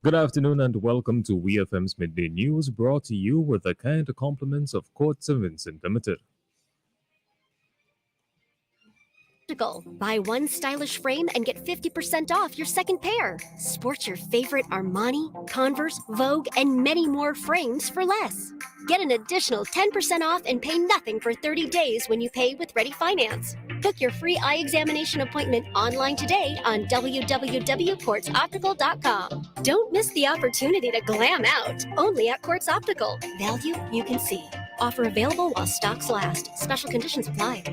Good afternoon and welcome to WEFM's Midday News, brought to you with the kind compliments of Court St. Vincent Limited. Buy one stylish frame and get 50% off your second pair. Sport your favorite Armani, Converse, Vogue, and many more frames for less. Get an additional 10% off and pay nothing for 30 days when you pay with Ready Finance. Book your free eye examination appointment online today on www.quartzoptical.com. Don't miss the opportunity to glam out, only at Quartz Optical. Value you can see. Offer available while stocks last. Special conditions apply.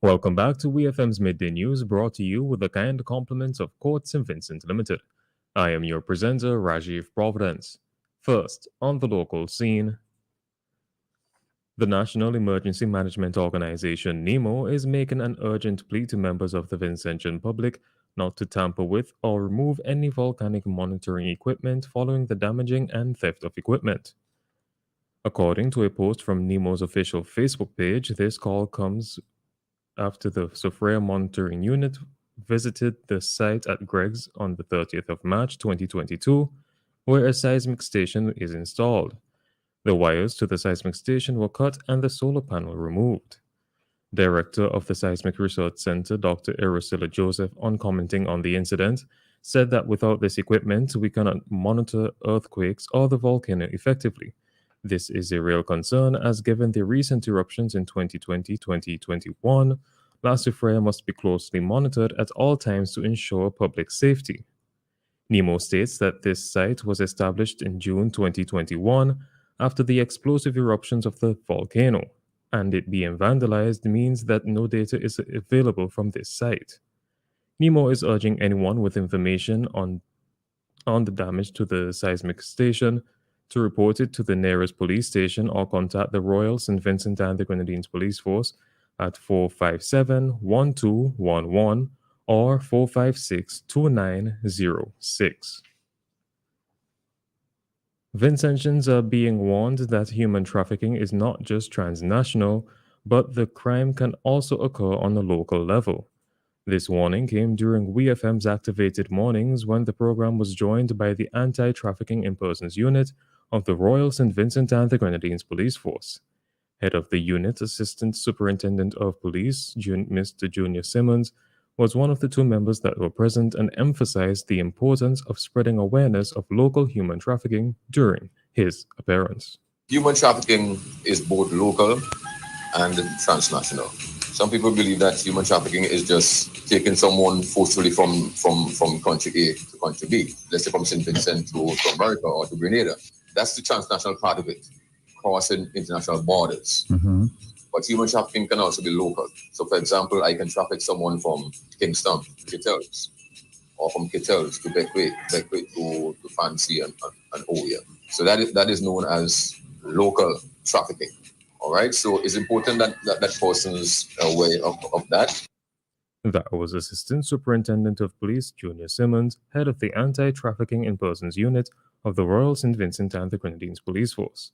Welcome back to WEFM's Midday News, brought to you with the kind compliments of Court St. Vincent Limited. I am your presenter, Rajiv Providence. First, on the local scene, the National Emergency Management Organization, NEMO, is making an urgent plea to members of the Vincentian public not to tamper with or remove any volcanic monitoring equipment following the damaging and theft of equipment. According to a post from NEMO's official Facebook page, this call comes after the Sophia Monitoring Unit visited the site at Greg's on the 30th of March 2022, where a seismic station is installed. The wires to the seismic station were cut and the solar panel removed. Director of the Seismic Research Center, Dr. Erosilla Joseph, on commenting on the incident, said that without this equipment, we cannot monitor earthquakes or the volcano effectively. This is a real concern, as given the recent eruptions in 2020-2021, La Soufrière must be closely monitored at all times to ensure public safety. NEMO states that this site was established in June 2021 after the explosive eruptions of the volcano, and it being vandalized means that no data is available from this site. NEMO is urging anyone with information on the damage to the seismic station to report it to the nearest police station or contact the Royal St. Vincent and the Grenadines Police Force at 457-1211 or 456-2906. Vincentians are being warned that human trafficking is not just transnational, but the crime can also occur on a local level. This warning came during WEFM's Activated Mornings when the program was joined by the Anti-Trafficking in Persons Unit of the Royal St. Vincent and the Grenadines Police Force. Head of the unit, Assistant Superintendent of Police, Mr. Junior Simmons, was one of the two members that were present and emphasized the importance of spreading awareness of local human trafficking during his appearance. Human trafficking is both local and transnational. Some people believe that human trafficking is just taking someone forcefully from country A to country B, let's say from St. Vincent to America or to Grenada. That's the transnational part of it, crossing international borders. Mm-hmm. But human trafficking can also be local. So, for example, I can traffic someone from Kingston to Kittels, or from Kittels to Beckwith to Fancy and Oya. So that is known as local trafficking. All right. So it's important that person's aware of that. That was Assistant Superintendent of Police Junior Simmons, head of the Anti-Trafficking in Persons Unit of the Royal St. Vincent and the Grenadines Police Force.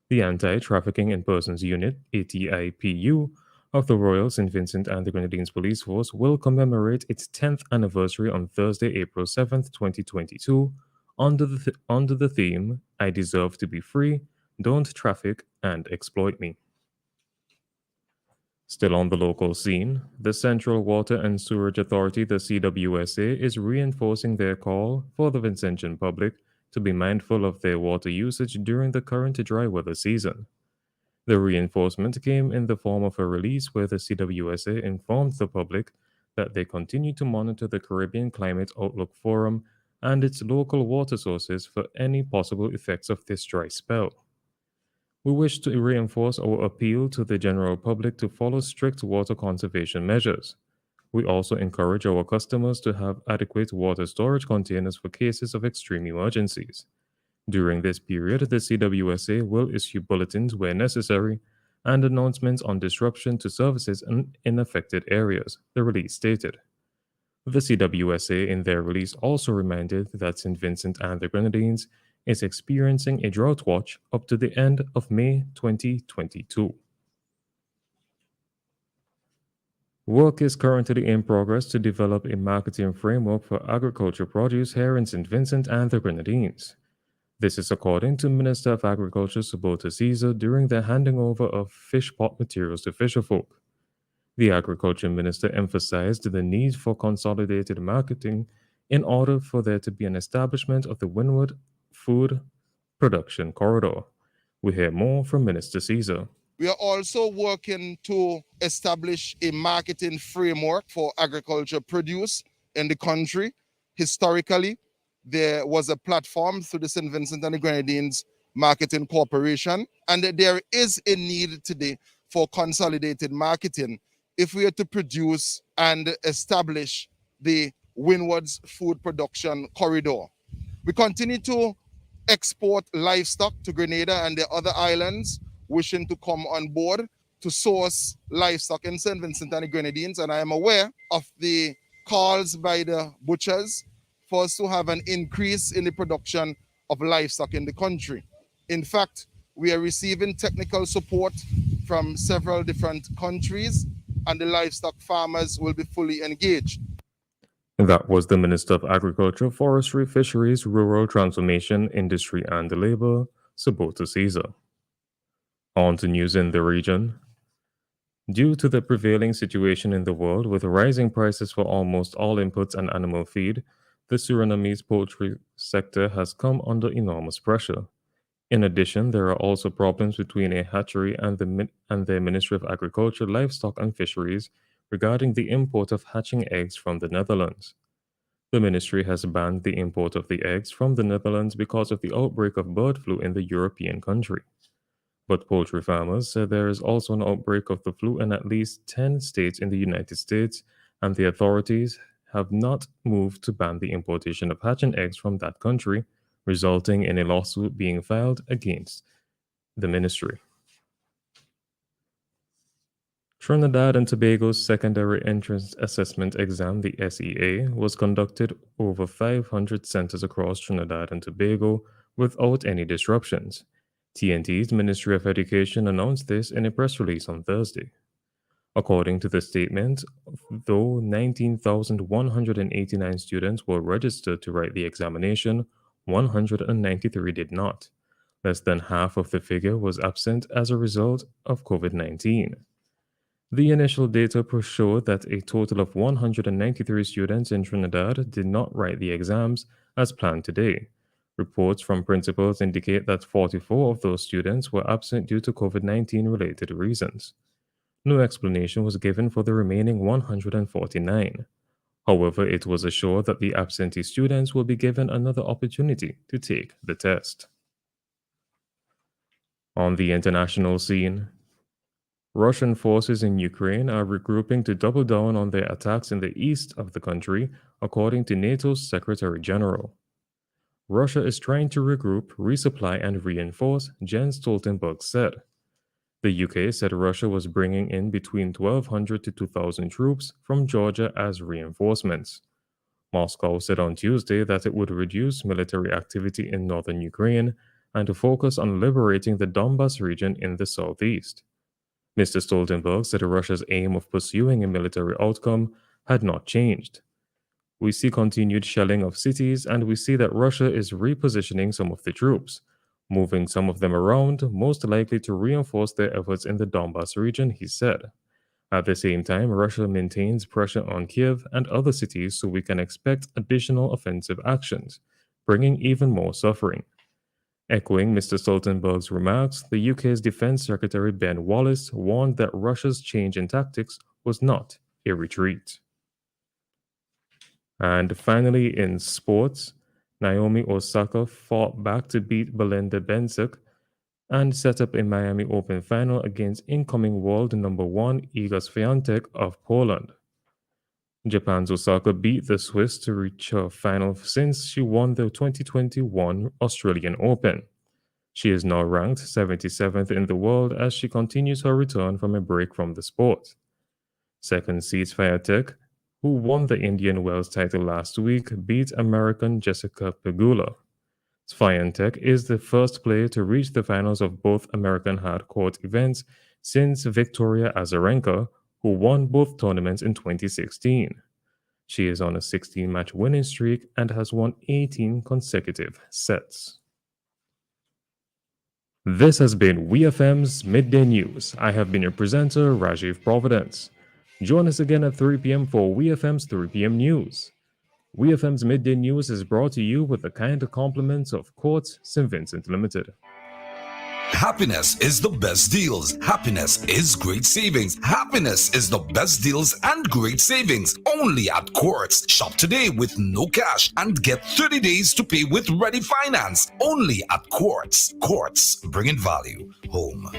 The Anti-Trafficking in Persons Unit, ATIPU, of the Royal St. Vincent and the Grenadines Police Force will commemorate its 10th anniversary on Thursday, April 7th, 2022, under the theme, I Deserve to be Free, Don't Traffic and Exploit Me. Still on the local scene, the Central Water and Sewerage Authority, the CWSA, is reinforcing their call for the Vincentian public to be mindful of their water usage during the current dry weather season. The reinforcement came in the form of a release where the CWSA informed the public that they continue to monitor the Caribbean Climate Outlook Forum and its local water sources for any possible effects of this dry spell. We wish to reinforce our appeal to the general public to follow strict water conservation measures. We also encourage our customers to have adequate water storage containers for cases of extreme emergencies. During this period, the CWSA will issue bulletins where necessary and announcements on disruption to services in affected areas, the release stated. The CWSA in their release also reminded that St. Vincent and the Grenadines is experiencing a drought watch up to the end of May 2022. Work is currently in progress to develop a marketing framework for agriculture produce here in St. Vincent and the Grenadines. This is according to Minister of Agriculture Subota Caesar during the handing over of fish pot materials to fisherfolk. The Agriculture Minister emphasized the need for consolidated marketing in order for there to be an establishment of the Windward Food Production Corridor. We hear more from Minister Caesar. We are also working to establish a marketing framework for agriculture produce in the country. Historically, there was a platform through the St. Vincent and the Grenadines Marketing Corporation, and there is a need today for consolidated marketing if we are to produce and establish the Windward's Food Production Corridor. We continue to export livestock to Grenada and the other islands wishing to come on board to source livestock in St. Vincent and the Grenadines. And I am aware of the calls by the butchers for us to have an increase in the production of livestock in the country. In fact, we are receiving technical support from several different countries, and the livestock farmers will be fully engaged. That was the Minister of Agriculture, Forestry, Fisheries, Rural Transformation, Industry and Labor, Subota Caesar. On to news in the region. Due to the prevailing situation in the world with rising prices for almost all inputs and animal feed, the Surinamese poultry sector has come under enormous pressure. In addition, there are also problems between a hatchery and the Ministry of Agriculture, Livestock and Fisheries regarding the import of hatching eggs from the Netherlands. The ministry has banned the import of the eggs from the Netherlands because of the outbreak of bird flu in the European country. But poultry farmers said there is also an outbreak of the flu in at least 10 states in the United States, and the authorities have not moved to ban the importation of hatching eggs from that country, resulting in a lawsuit being filed against the ministry. Trinidad and Tobago's Secondary Entrance Assessment Exam, the SEA, was conducted over 500 centers across Trinidad and Tobago without any disruptions. TNT's Ministry of Education announced this in a press release on Thursday. According to the statement, though 19,189 students were registered to write the examination, 193 did not. Less than half of the figure was absent as a result of COVID-19. The initial data showed that a total of 193 students in Trinidad did not write the exams as planned today. Reports from principals indicate that 44 of those students were absent due to COVID-19 related reasons. No explanation was given for the remaining 149. However, it was assured that the absentee students will be given another opportunity to take the test. On the international scene, Russian forces in Ukraine are regrouping to double down on their attacks in the east of the country, according to NATO's Secretary General. Russia is trying to regroup, resupply, and reinforce, Jens Stoltenberg said. The UK said Russia was bringing in between 1,200 to 2,000 troops from Georgia as reinforcements. Moscow said on Tuesday that it would reduce military activity in northern Ukraine and to focus on liberating the Donbas region in the southeast. Mr. Stoltenberg said Russia's aim of pursuing a military outcome had not changed. We see continued shelling of cities, and we see that Russia is repositioning some of the troops, moving some of them around, most likely to reinforce their efforts in the Donbas region, he said. At the same time, Russia maintains pressure on Kiev and other cities, so we can expect additional offensive actions, bringing even more suffering. Echoing Mr. Stoltenberg's remarks, the UK's Defense Secretary Ben Wallace warned that Russia's change in tactics was not a retreat. And finally, in sports, Naomi Osaka fought back to beat Belinda Bencic and set up a Miami Open final against incoming world number 1 Iga Swiatek of Poland. Japan's Osaka beat the Swiss to reach her final since she won the 2021 Australian Open. She is now ranked 77th in the world as she continues her return from a break from the sport. Second seed Swiatek, who won the Indian Wells title last week, beat American Jessica Pegula. Swiatek is the first player to reach the finals of both American hard court events since Victoria Azarenka, who won both tournaments in 2016. She is on a 16-match winning streak and has won 18 consecutive sets. This has been WeFM's Midday News. I have been your presenter, Rajiv Providence. Join us again at 3 p.m. for WeFM's 3 p.m. News. WeFM's Midday News is brought to you with the kind compliments of Courts St. Vincent Limited. Happiness is the best deals. Happiness is great savings. Happiness is the best deals and great savings. Only at Quartz. Shop today with no cash and get 30 days to pay with ready finance. Only at Quartz. Quartz, bringing value home.